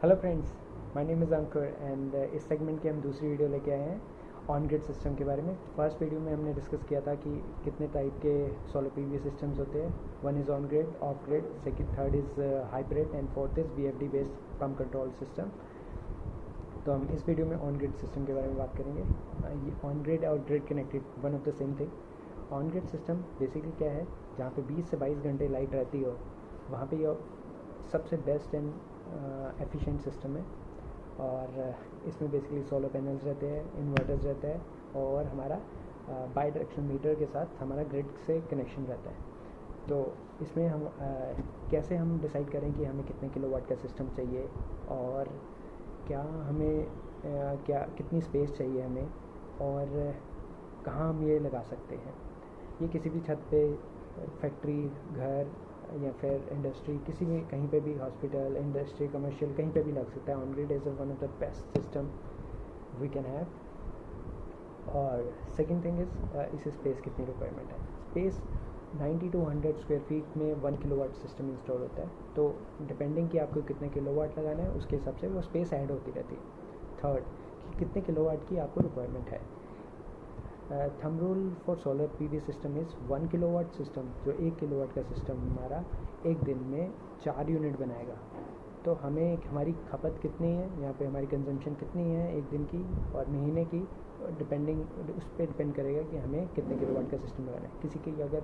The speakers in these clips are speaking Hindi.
Hello friends, my name is Ankur and इस सेगमेंट की हम दूसरी वीडियो लेके आए हैं ऑन ग्रिड सिस्टम के बारे में। फर्स्ट वीडियो में हमने डिस्कस किया था कि कितने टाइप के सोलर पीवी सिस्टम्स होते हैं। One is on grid, of grid, second third is hybrid and fourth is VFD based pump control system. तो हम इस वीडियो में ऑन ग्रिड सिस्टम के बारे में बात करेंगे। ये ऑन ग्रिड और grid connected one of the same thing. On grid system basically क्या है, जहाँ पे 20 से 22 घंटे लाइट रहती हो वहाँ पे ये सबसे बेस्ट एंड एफिशिएंट सिस्टम है। और इसमें बेसिकली सोलर पैनल्स रहते हैं, इन्वर्टर्स रहता है और हमारा बाई डायरेक्शनल मीटर के साथ हमारा ग्रिड से कनेक्शन रहता है। तो इसमें हम कैसे हम डिसाइड करें कि हमें कितने किलोवाट का सिस्टम चाहिए और क्या हमें क्या कितनी स्पेस चाहिए हमें और कहाँ हम ये लगा सकते हैं। ये किसी भी छत पे, फैक्ट्री, घर या फिर इंडस्ट्री, किसी भी कहीं पे भी, हॉस्पिटल, इंडस्ट्री, कमर्शियल, कहीं पे भी लग सकता है। On grid is one of the best system we can have. और सेकंड थिंग इज़ इस स्पेस कितनी रिक्वायरमेंट है। स्पेस 90 to 100 स्क्वायर फीट में 1 किलोवाट सिस्टम इंस्टॉल होता है। तो डिपेंडिंग कि आपको कितने किलोवाट लगाना है उसके हिसाब से वो स्पेस ऐड होती रहती है। थर्ड, कि कितने किलोवाट की आपको रिक्वायरमेंट है। Thumb rule for solar PV system is 1 kilowatt system, जो 1 किलोवाट का सिस्टम हमारा एक दिन में 4 यूनिट बनाएगा। तो हमें हमारी खपत कितनी है, यहाँ पे हमारी कंजम्पशन कितनी है एक दिन की और महीने की, डिपेंडिंग उस पर डिपेंड करेगा कि हमें कितने किलोवाट का सिस्टम लगाना है। किसी की अगर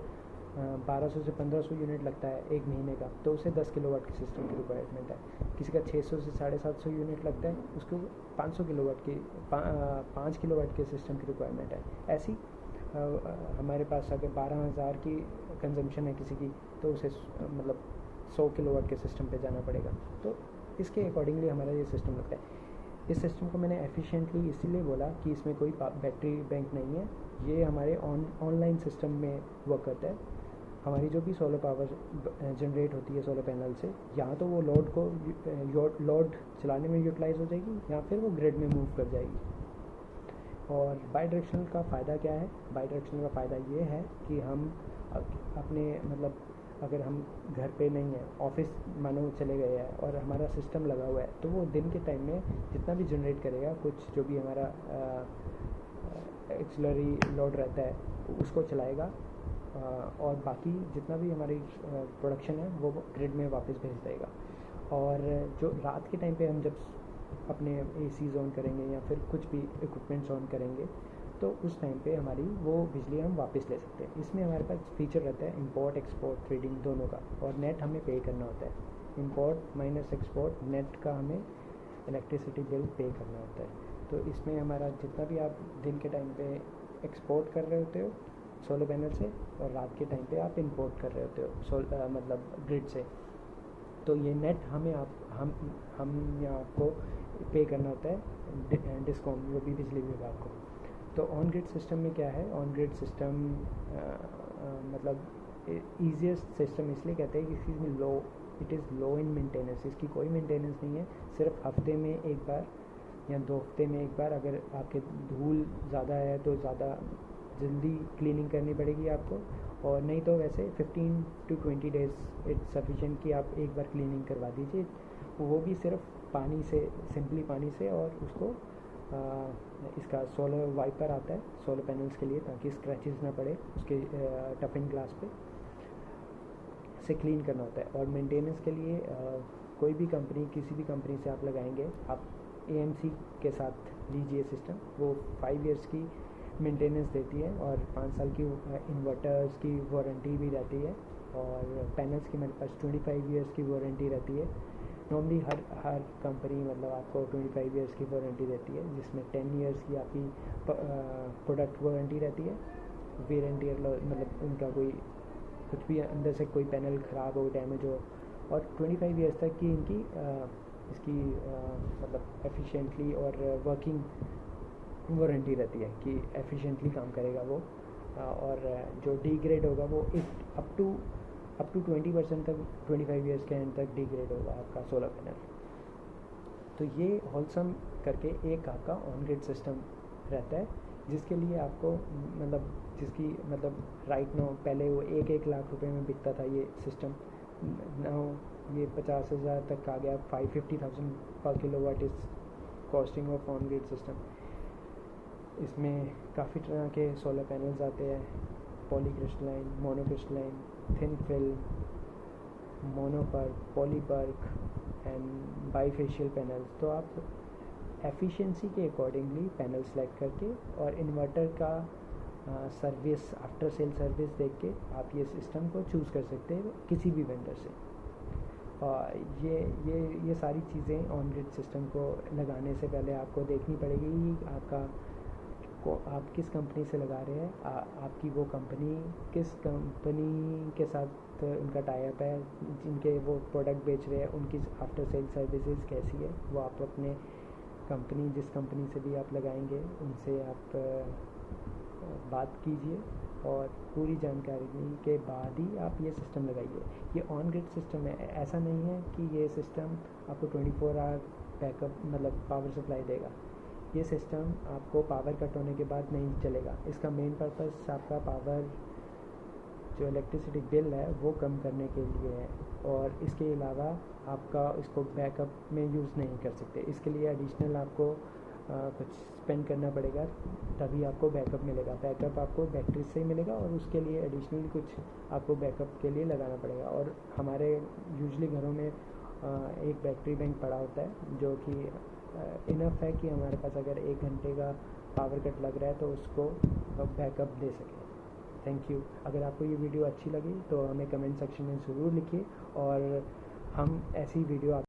1200 से 1500 यूनिट लगता है एक महीने का, तो उसे 10 किलोवाट के सिस्टम की रिक्वायरमेंट है। किसी का 600 से 750 यूनिट लगता है, उसको 500 किलोवाट की 5 किलोवाट के सिस्टम की रिक्वायरमेंट है। ऐसी हमारे पास अगर 12,000 की कंजम्पशन है किसी की, तो उसे मतलब 100 किलोवाट के सिस्टम पे जाना पड़ेगा। तो इसके अकॉर्डिंगली हमारा ये सिस्टम लगता है। इस सिस्टम को मैंने एफिशिएंटली इसीलिए बोला कि इसमें कोई बैटरी बैंक नहीं है। ये हमारे ऑनलाइन सिस्टम में वर्क करता है। हमारी जो भी सोलर पावर जनरेट होती है सोलर पैनल से, या तो वो लोड चलाने में यूटिलाइज हो जाएगी या फिर वो ग्रिड में मूव कर जाएगी। और बाई डायरेक्शनल का फ़ायदा क्या है। बाई डायरेक्शनल का फ़ायदा ये है कि हम अपने मतलब अगर हम घर पे नहीं है, ऑफिस मानो चले गए हैं और हमारा सिस्टम लगा हुआ है, तो वो दिन के टाइम में जितना भी जनरेट करेगा, कुछ जो भी हमारा एक्सिलरी लोड रहता है उसको चलाएगा और बाकी जितना भी हमारी प्रोडक्शन है वो ग्रिड में वापस भेज देगा। और जो रात के टाइम पे हम जब अपने एसीज़ ऑन करेंगे या फिर कुछ भी इक्विपमेंट्स ऑन करेंगे, तो उस टाइम पे हमारी वो बिजली हम वापस ले सकते हैं। इसमें हमारे पास फीचर रहता है इंपोर्ट एक्सपोर्ट ट्रेडिंग दोनों का, और नेट हमें पे करना होता है। इंपोर्ट माइनस एक्सपोर्ट नेट का हमें इलेक्ट्रिसिटी बिल पे करना होता है। तो इसमें हमारा जितना भी आप दिन के टाइम पे एक्सपोर्ट कर रहे होते हो सोलर पैनल से, और रात के टाइम पे आप इंपोर्ट कर रहे होते हो मतलब ग्रिड से, तो ये नेट हमें हम या आपको पे करना होता है डिस्कॉम, जो भी बिजली विभाग को। तो ऑन ग्रिड सिस्टम में क्या है, ऑन ग्रिड सिस्टम मतलब ईजीएस्ट सिस्टम इसलिए कहते हैं कि इसमें it is low in maintenance. इसकी कोई मेंटेनेंस नहीं है, सिर्फ हफ्ते में एक बार या 2 हफ्ते में एक बार अगर आपके धूल ज़्यादा है तो ज़्यादा जल्दी क्लीनिंग करनी पड़ेगी आपको, और नहीं तो वैसे 15 to 20 डेज़ इट्स सफिशिएंट कि आप एक बार क्लीनिंग करवा दीजिए। वो भी सिर्फ पानी से, सिंपली पानी से, और उसको इसका सोलर वाइपर आता है सोलर पैनल्स के लिए, ताकि स्क्रैचेस ना पड़े उसके टफिंग ग्लास पे, से क्लीन करना होता है। और मेंटेनेंस के लिए कोई भी कंपनी, किसी भी कंपनी से आप लगाएंगे, आप AMC के साथ लीजिए सिस्टम, वो 5 इयर्स की मेंटेनेंस देती है और 5 साल की इन्वर्टर्स की वारंटी भी रहती है, और पैनल्स की मेरे पास 25 इयर्स की वारंटी रहती है। नॉर्मली हर कंपनी मतलब आपको 25 इयर्स की वारंटी देती है, जिसमें 10 इयर्स की आपकी प्रोडक्ट वारंटी रहती है। वेयर एंड टियर मतलब उनका कोई कुछ भी अंदर से कोई पैनल ख़राब हो, डैमेज हो, और 25 इयर्स तक की इनकी इसकी मतलब एफिशिएंटली और वर्किंग वारंटी रहती है कि एफिशिएंटली काम करेगा वो। और जो डिग्रेड होगा वो अप टू 20% तक 25 इयर्स के एंड तक डिग्रेड होगा आपका सोलर पैनल। तो ये होलसम करके एक आपका ऑन ग्रिड सिस्टम रहता है, जिसके लिए आपको मतलब जिसकी मतलब राइट नाउ, पहले वो 1-1 लाख रुपए में बिकता था ये सिस्टम। नाउ ये 50,000 तक आ गया, 550,000 पर kilowatt is costing of on grid system. इसमें काफ़ी तरह के सोलर पैनल्स आते हैं, polycrystalline, monocrystalline, thin film, monoperc, polyperc and bifacial panels. तो आप एफिशिएंसी के अकॉर्डिंगली पैनल सेलेक्ट करके और इन्वर्टर का सर्विस, आफ्टर सेल सर्विस देख के आप ये सिस्टम को चूज़ कर सकते हैं किसी भी वेंडर से। और ये सारी चीज़ें ऑन ग्रिड सिस्टम को लगाने से पहले आपको देखनी पड़ेगी आप किस कंपनी से लगा रहे हैं, आपकी वो कंपनी किस कंपनी के साथ उनका टाई अप है, जिनके वो प्रोडक्ट बेच रहे हैं उनकी आफ्टर सेल सर्विसेज कैसी है, वो आप अपने कंपनी, जिस कंपनी से भी आप लगाएंगे उनसे आप बात कीजिए और पूरी जानकारी के बाद ही आप ये सिस्टम लगाइए। ये ऑन ग्रिड सिस्टम है, ऐसा नहीं है कि ये सिस्टम आपको 24 आवर बैकअप मतलब पावर सप्लाई देगा। ये सिस्टम आपको पावर कट होने के बाद नहीं चलेगा। इसका मेन पर्पस आपका पावर जो इलेक्ट्रिसिटी बिल है वो कम करने के लिए है, और इसके अलावा आपका इसको बैकअप में यूज़ नहीं कर सकते। इसके लिए एडिशनल आपको कुछ स्पेंड करना पड़ेगा, तभी आपको बैकअप मिलेगा। बैकअप आपको बैटरी से ही मिलेगा और उसके लिए एडिशनली कुछ आपको बैकअप के लिए लगाना पड़ेगा। और हमारे यूजली घरों में एक बैटरी बैंक पड़ा होता है जो कि इनफ है कि हमारे पास अगर 1 घंटे का पावर कट लग रहा है तो उसको बैकअप दे सकें। Thank you. अगर आपको ये वीडियो अच्छी लगी तो हमें कमेंट सेक्शन में ज़रूर लिखिए और हम ऐसी वीडियो